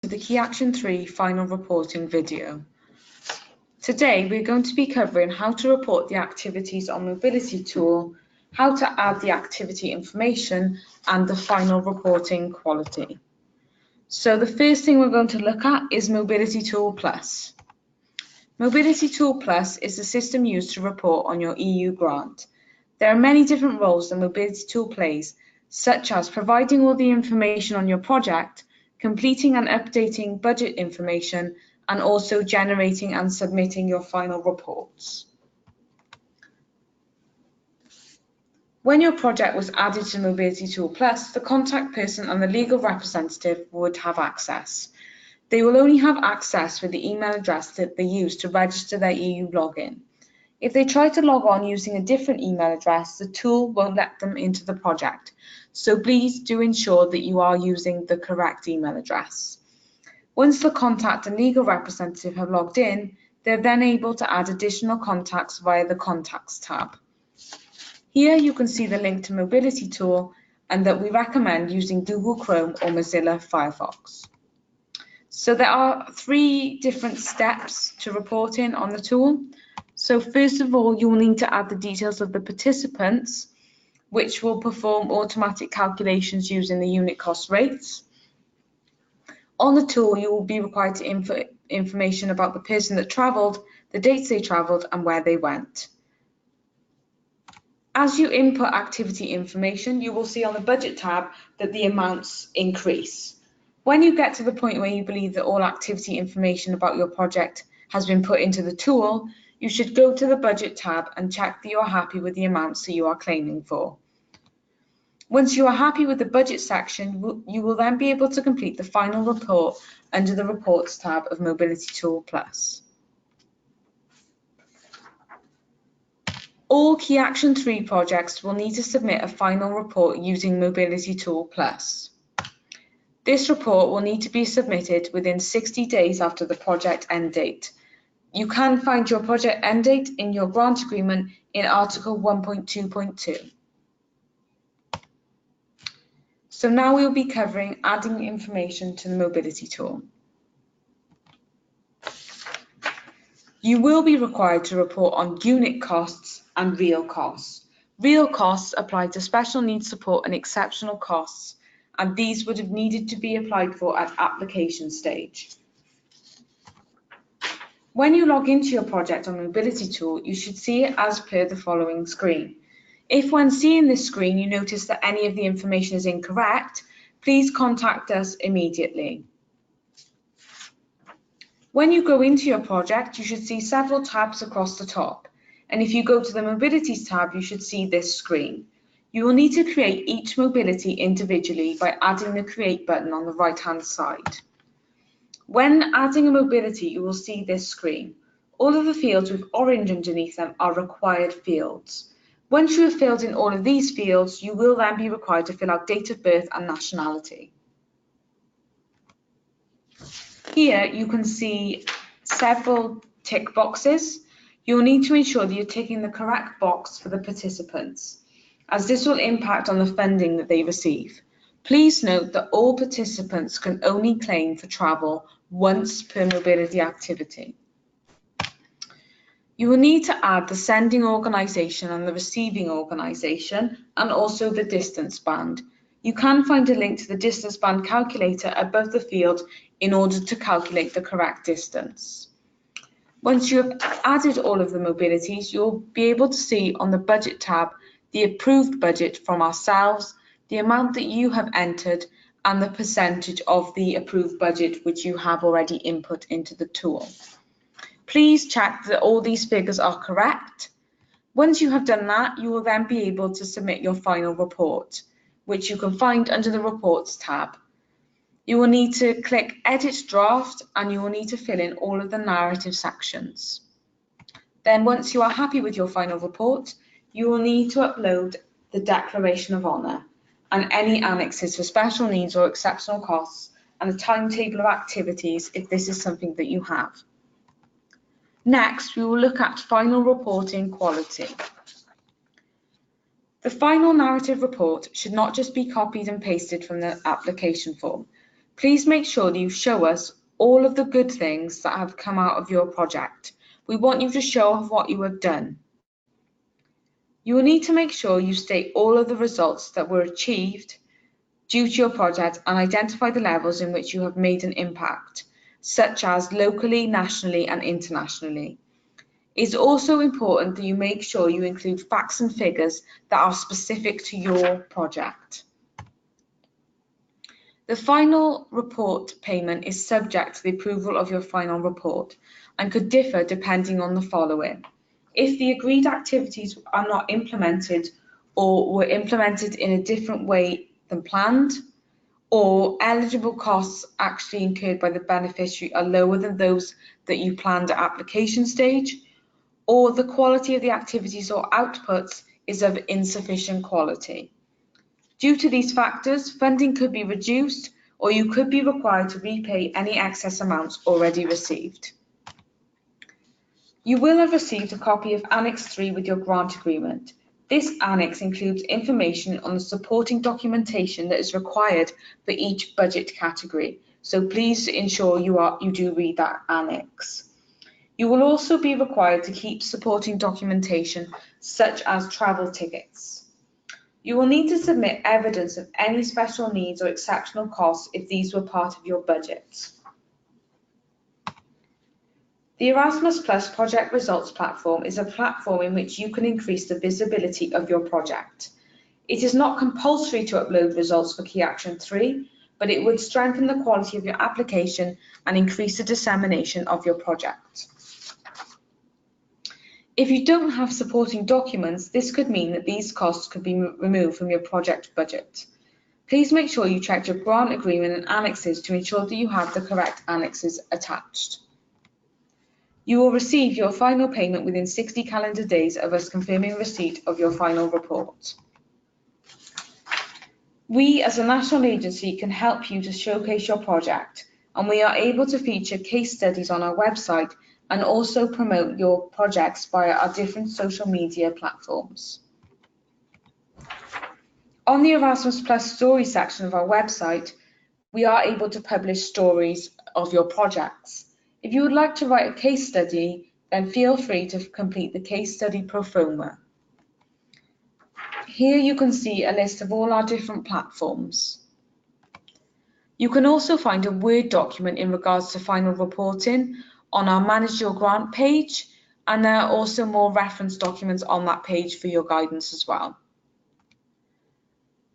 to the Key Action 3 final reporting video. Today we're going to be covering how to report the activities on Mobility Tool, how to add the activity information and the final reporting quality. So the first thing we're going to look at is Mobility Tool Plus. Mobility Tool Plus is the system used to report on your EU grant. There are many different roles that Mobility Tool plays, such as providing all the information on your project, completing and updating budget information, and also generating and submitting your final reports. When your project was added to Mobility Tool Plus, the contact person and the legal representative would have access. They will only have access with the email address that they use to register their EU login. If they try to log on using a different email address, the tool won't let them into the project. So please do ensure that you are using the correct email address. Once the contact and legal representative have logged in, they're then able to add additional contacts via the Contacts tab. Here you can see the link to Mobility Tool and that we recommend using Google Chrome or Mozilla Firefox. So there are 3 different steps to reporting on the tool. So first of all, you will need to add the details of the participants, which will perform automatic calculations using the unit cost rates. On the tool, you will be required to input information about the person that travelled, the dates they travelled, and where they went. As you input activity information, you will see on the Budget tab that the amounts increase. When you get to the point where you believe that all activity information about your project has been put into the tool, you should go to the Budget tab and check that you are happy with the amounts that you are claiming for. Once you are happy with the budget section, you will then be able to complete the final report under the Reports tab of Mobility Tool Plus. All Key Action 3 projects will need to submit a final report using Mobility Tool Plus. This report will need to be submitted within 60 days after the project end date. You can find your project end date in your grant agreement in Article 1.2.2. So now we'll be covering adding information to the Mobility Tool. You will be required to report on unit costs and real costs. Real costs apply to special needs support and exceptional costs, and these would have needed to be applied for at application stage. When you log into your project on Mobility Tool, you should see it as per the following screen. If when seeing this screen you notice that any of the information is incorrect, please contact us immediately. When you go into your project, you should see several tabs across the top, and if you go to the Mobilities tab, you should see this screen. You will need to create each mobility individually by adding the Create button on the right-hand side. When adding a mobility, you will see this screen. All of the fields with orange underneath them are required fields. Once you have filled in all of these fields, you will then be required to fill out date of birth and nationality. Here you can see several tick boxes. You'll need to ensure that you're ticking the correct box for the participants, as this will impact on the funding that they receive. Please note that all participants can only claim for travel once per mobility activity. You will need to add the sending organisation and the receiving organisation, and also the distance band. You can find a link to the distance band calculator above the field in order to calculate the correct distance. Once you have added all of the mobilities, you'll be able to see on the Budget tab the approved budget from ourselves, the amount that you have entered, and the percentage of the approved budget which you have already input into the tool. Please check that all these figures are correct. Once you have done that, you will then be able to submit your final report, which you can find under the Reports tab. You will need to click Edit Draft, and you will need to fill in all of the narrative sections. Then once you are happy with your final report, you will need to upload the Declaration of Honour and any annexes for special needs or exceptional costs, and a timetable of activities if this is something that you have. Next, we will look at final reporting quality. The final narrative report should not just be copied and pasted from the application form. Please make sure that you show us all of the good things that have come out of your project. We want you to show off what you have done. You will need to make sure you state all of the results that were achieved due to your project and identify the levels in which you have made an impact, such as locally, nationally, and internationally. It's also important that you make sure you include facts and figures that are specific to your project. The final report payment is subject to the approval of your final report and could differ depending on the following. If the agreed activities are not implemented or were implemented in a different way than planned, or eligible costs actually incurred by the beneficiary are lower than those that you planned at application stage, or the quality of the activities or outputs is of insufficient quality. Due to these factors, funding could be reduced, or you could be required to repay any excess amounts already received. You will have received a copy of Annex 3 with your grant agreement. This annex includes information on the supporting documentation that is required for each budget category, so please ensure you do read that annex. You will also be required to keep supporting documentation such as travel tickets. You will need to submit evidence of any special needs or exceptional costs if these were part of your budget. The Erasmus Plus Project Results Platform is a platform in which you can increase the visibility of your project. It is not compulsory to upload results for Key Action 3, but it would strengthen the quality of your application and increase the dissemination of your project. If you don't have supporting documents, this could mean that these costs could be removed from your project budget. Please make sure you check your grant agreement and annexes to ensure that you have the correct annexes attached. You will receive your final payment within 60 calendar days of us confirming receipt of your final report. We, as a national agency, can help you to showcase your project, and we are able to feature case studies on our website and also promote your projects via our different social media platforms. On the Erasmus Plus Stories section of our website, we are able to publish stories of your projects. If you would like to write a case study, then feel free to complete the case study pro forma. Here you can see a list of all our different platforms. You can also find a Word document in regards to final reporting on our Manage Your Grant page, and there are also more reference documents on that page for your guidance as well.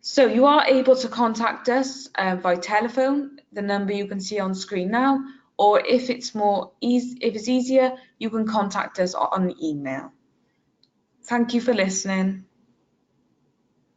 So you are able to contact us by telephone, the number you can see on screen now, or if it's easier, you can contact us on email. Thank you for listening.